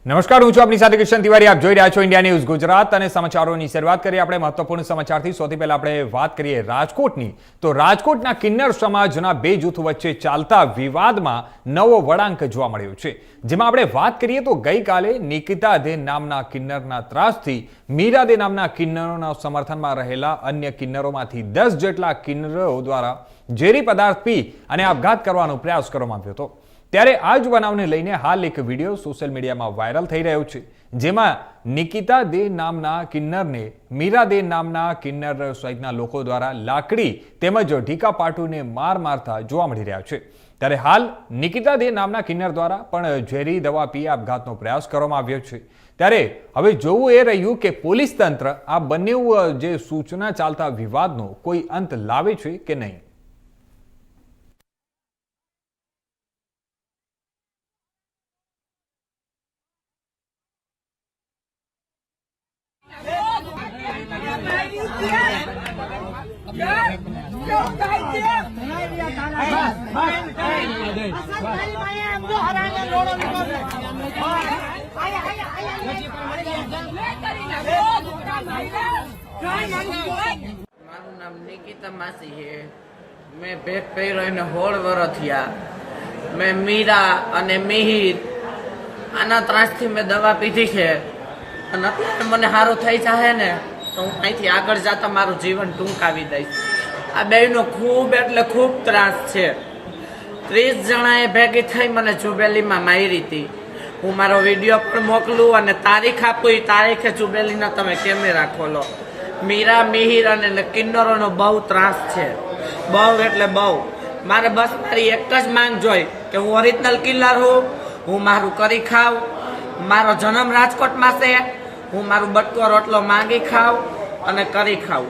નમસ્કાર, હું છું આપની સાથે કિશન તિવારી. આપ જોઈ રહ્યા છો ઇન્ડિયા ન્યૂઝ ગુજરાત અને સમાચારોની શરૂઆત કરીએ આપણે મહત્વપૂર્ણ સમાચારથી. સૌથી પહેલા આપણે વાત કરીએ રાજકોટની. તો રાજકોટના કિન્નર સમાજના બે જૂથ વચ્ચે ચાલતા વિવાદમાં નવો વળાંક જોવા મળ્યો છે. જેમાં આપણે વાત કરીએ તો ગઈકાલે નિકિતા દે નામના કિન્નરના ત્રાસથી મીરા દે નામના કિન્નરોના સમર્થનમાં રહેલા અન્ય કિન્નરોમાંથી 10 જેટલા કિન્નરો દ્વારા ઝેરી પદાર્થ પી અને આપઘાત કરવાનો પ્રયાસ કરવામાં આવ્યો હતો. ત્યારે આ જ બનાવને લઈને હાલ એક વિડીયો સોશિયલ મીડિયામાં વાયરલ થઈ રહ્યો છે, જેમાં નિકિતા દે નામના કિન્નરને મીરા દે નામના કિન્નર સહિતના લોકો દ્વારા લાકડી તેમજ ઢીકા પાટુને માર મારતા જોવા મળી રહ્યા છે. ત્યારે હાલ નિકિતા દે નામના કિન્નર દ્વારા પણ ઝેરી દવા પી આપઘાતનો પ્રયાસ કરવામાં આવ્યો છે. ત્યારે હવે જોવું એ રહ્યું કે પોલીસ તંત્ર આ બંને જે સૂચના ચાલતા વિવાદનો કોઈ અંત લાવે છે કે નહીં. મારું નામ નિકિતા માસી છે. મેં ભેટ પહેર્યો એને 16 વર્ષ થયા. મેં મીરા અને મિહિર આના ત્રાસથી મેં દવા પીધી છે અને અત્યારે મને સારું થઈ જાય ને તો હું અહીંથી આગળ જતા મારું જીવન ટૂંકાવી દઈશ. આ બેયનો ખૂબ એટલે ખૂબ ત્રાસ છે. 30 જણાએ ભેગી થઈ મને ચુબેલીમાં મારી હતી. હું મારો વિડીયો પણ મોકલું અને તારીખ આપું. એ તારીખે ચુબેલીના તમે કેમેરા ખોલો. મીરા મિહિર અને કિન્નરોનો બહુ ત્રાસ છે, બહુ એટલે બહુ. મારે બસ મારી એક જ માંગ જોઈ કે હું ઓરિજિનલ કિલ્લર હું મારું કરી ખાવ. મારો જન્મ રાજકોટમાં છે. હું મારું બટકો રોટલો માંગી ખાવ અને કરી ખાવ.